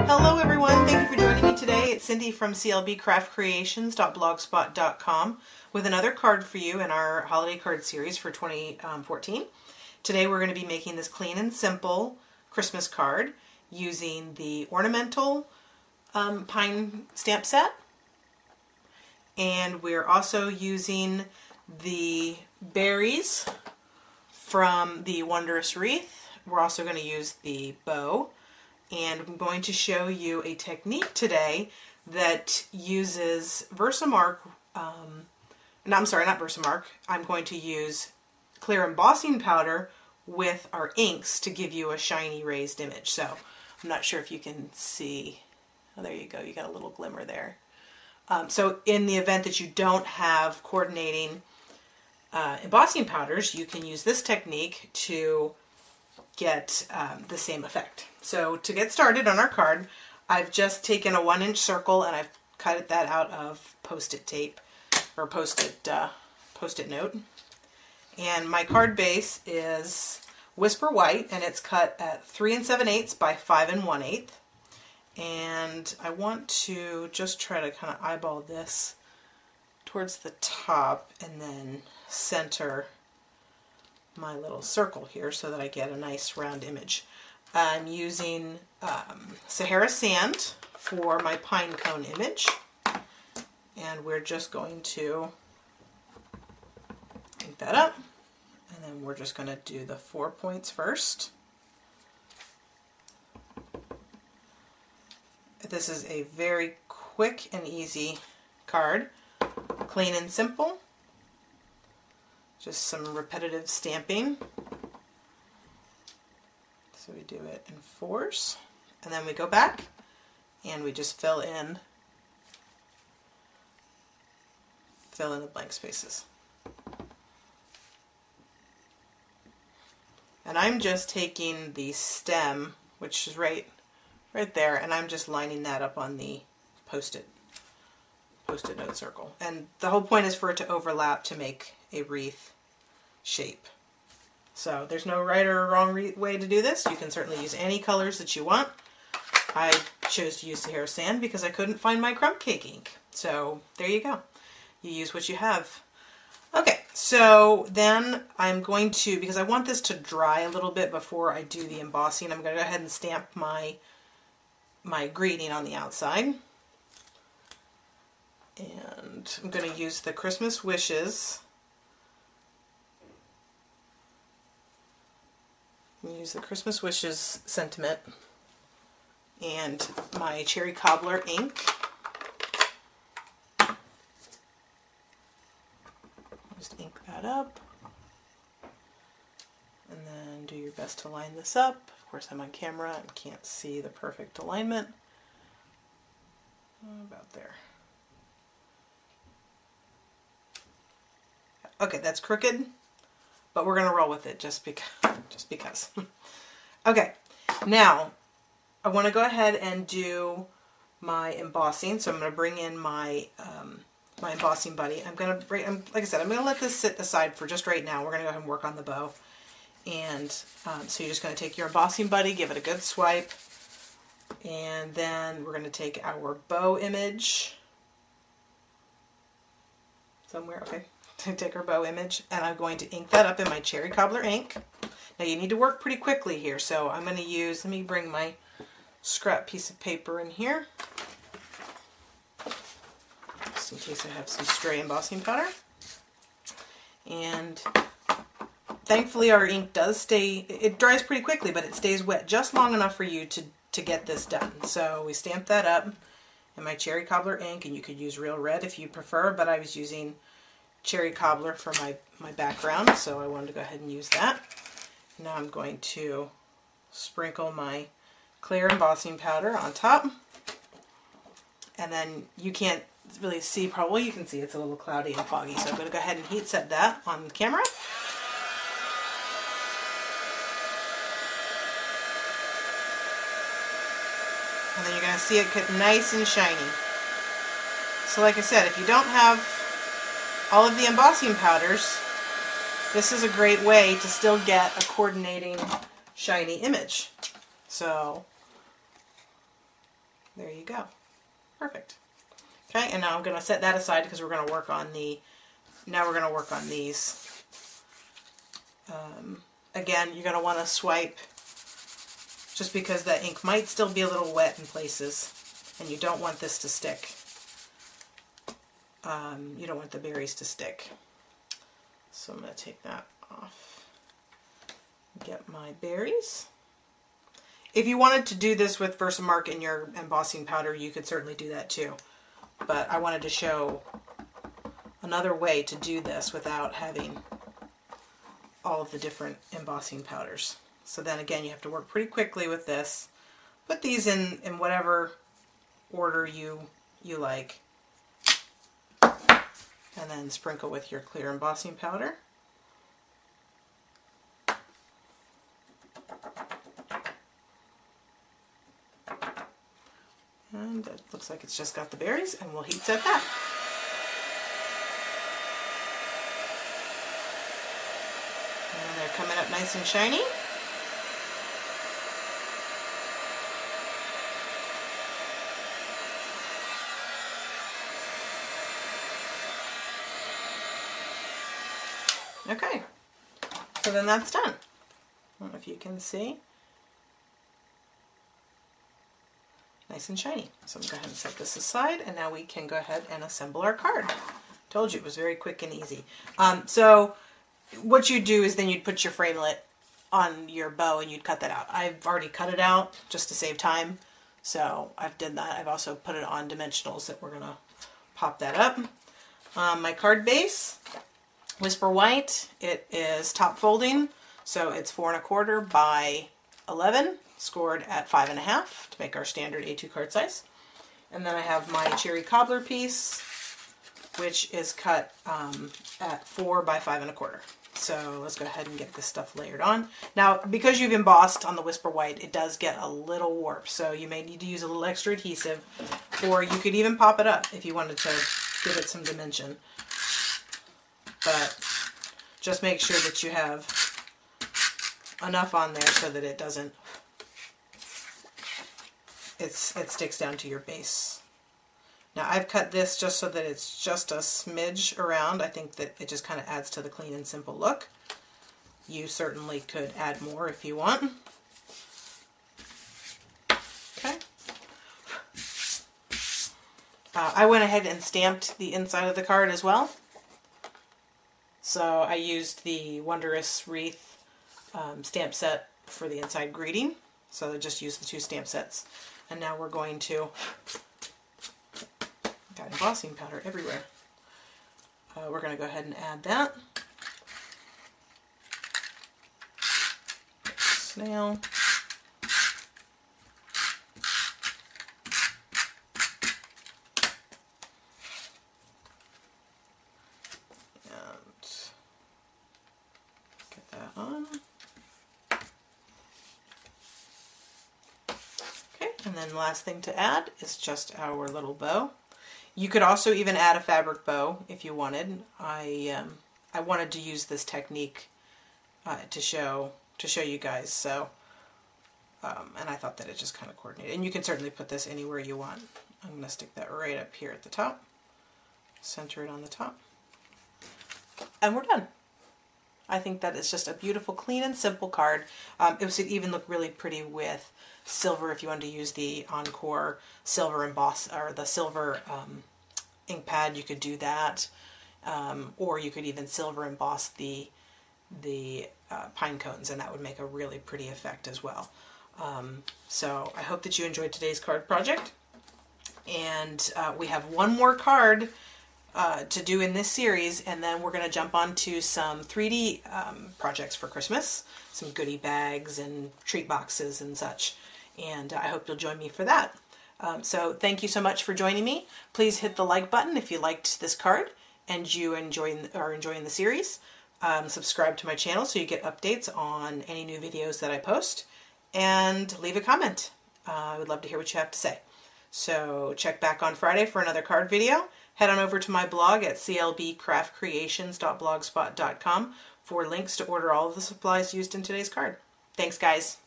Hello everyone, thank you for joining me today. It's Cindy from clbcraftcreations.blogspot.com with another card for you in our holiday card series for 2014. Today we're going to be making this clean and simple Christmas card using the Ornamental pine stamp set, and we're also using the berries from the Wondrous Wreath. We're also going to use the bow, and I'm going to show you a technique today that uses Versamark, I'm sorry, not Versamark. I'm going to use clear embossing powder with our inks to give you a shiny raised image. So I'm not sure if you can see. Oh, there you go. You got a little glimmer there. So in the event that you don't have coordinating embossing powders, you can use this technique to get the same effect. So to get started on our card, I've just taken a 1-inch circle and I've cut that out of Post-it tape or Post-it note. And my card base is Whisper White, and it's cut at 3 7/8 by 5 1/8. And I want to just try to kind of eyeball this towards the top and then center my little circle here so that I get a nice round image. I'm using Sahara sand for my pine cone image, and we're just going to ink that up, and then we're just going to do the 4 points first. This is a very quick and easy card, clean and simple. Just some repetitive stamping. So we do it in 4s, and then we go back and we just fill in the blank spaces. And I'm just taking the stem, which is right there, and I'm just lining that up on the Post-it note circle. And the whole point is for it to overlap to make a wreath shape. So there's no right or wrong way to do this. You can certainly use any colors that you want. I chose to use Sahara sand because I couldn't find my crumb cake ink. So there you go. You use what you have. Okay, so then I'm going to, because I want this to dry a little bit before I do the embossing, I'm going to go ahead and stamp my greeting on the outside. And I'm going to use the Christmas Wishes. Use the Christmas Wishes sentiment and my Cherry Cobbler ink. Just ink that up, and then do your best to line this up. Of course, I'm on camera and can't see the perfect alignment. About there. Okay, that's crooked, but we're going to roll with it just because. Okay, now I want to go ahead and do my embossing. So I'm going to bring in my my embossing buddy. I'm going to bring, like I said, I'm going to let this sit aside for just right now. We're going to go ahead and work on the bow. And so you're just going to take your embossing buddy, give it a good swipe, and then we're going to take our bow image somewhere. Okay. Take our bow image, and I'm going to ink that up in my Cherry Cobbler ink. Now you need to work pretty quickly here, so I'm going to use, let me bring my scrap piece of paper in here, just in case I have some stray embossing powder. And thankfully our ink does stay, it dries pretty quickly, but it stays wet just long enough for you to get this done. So we stamp that up in my Cherry Cobbler ink, and you could use real red if you prefer, but I was using Cherry Cobbler for my background, so I wanted to go ahead and use that. Now I'm going to sprinkle my clear embossing powder on top, and then you can't really see, probably you can see it's a little cloudy and foggy, so I'm going to go ahead and heat set that on camera. And then you're going to see it get nice and shiny. So like I said, if you don't have all of the embossing powders, this is a great way to still get a coordinating shiny image. So There you go. Perfect. Okay, and now I'm going to set that aside because we're going to work on the, now we're going to work on these. Again, you're going to want to swipe just because that ink might still be a little wet in places, and you don't want this to stick. You don't want the berries to stick. So I'm going to take that off. Get my berries. If you wanted to do this with Versamark in your embossing powder, you could certainly do that too. But I wanted to show another way to do this without having all of the different embossing powders. So then again, you have to work pretty quickly with this. Put these in whatever order you like. And then sprinkle with your clear embossing powder. And it looks like it's just got the berries, and we'll heat set that. And they're coming up nice and shiny. Okay, so then that's done. I don't know if you can see. Nice and shiny. So I'm going to go ahead and set this aside, and now we can go ahead and assemble our card. Told you it was very quick and easy. So what you do is then you'd put your framelit on your bow and you'd cut that out. I've already cut it out just to save time, so I've done that. I've also put it on dimensionals that we're going to pop that up. My card base, Whisper White. It is top folding, so it's 4 1/4 by 11, scored at 5 1/2 to make our standard A2 card size. And then I have my cherry cobbler piece, which is cut at 4 by 5 1/4. So let's go ahead and get this stuff layered on. Now, because you've embossed on the Whisper White, it does get a little warped, so you may need to use a little extra adhesive, or you could even pop it up if you wanted to give it some dimension. But just make sure that you have enough on there so that it doesn't, it sticks down to your base. Now I've cut this just so that it's just a smidge around. I think that it just kind of adds to the clean and simple look. You certainly could add more if you want. Okay. I went ahead and stamped the inside of the card as well. So I used the Wonderous Wreath stamp set for the inside greeting. So I just used the 2 stamp sets. And now we're going to, got embossing powder everywhere. We're going to go ahead and add that. Snail. And then last thing to add is just our little bow. You could also even add a fabric bow if you wanted. I wanted to use this technique to show you guys. So, and I thought that it just kind of coordinated. And you can certainly put this anywhere you want. I'm going to stick that right up here at the top. Center it on the top. And we're done. I think that is just a beautiful, clean and simple card. It would even look really pretty with silver if you wanted to use the Encore silver emboss or the silver ink pad. You could do that, or you could even silver emboss the pine cones, and that would make a really pretty effect as well. So I hope that you enjoyed today's card project, and we have one more card to do in this series, and then we're going to jump on to some 3D projects for Christmas, some goodie bags and treat boxes and such, and I hope you'll join me for that. So thank you so much for joining me. Please hit the like button if you liked this card and you are enjoying the series. Subscribe to my channel so you get updates on any new videos that I post, and leave a comment. I would love to hear what you have to say. So check back on Friday for another card video. Head on over to my blog at clbcraftcreations.blogspot.com for links to order all of the supplies used in today's card. Thanks, guys.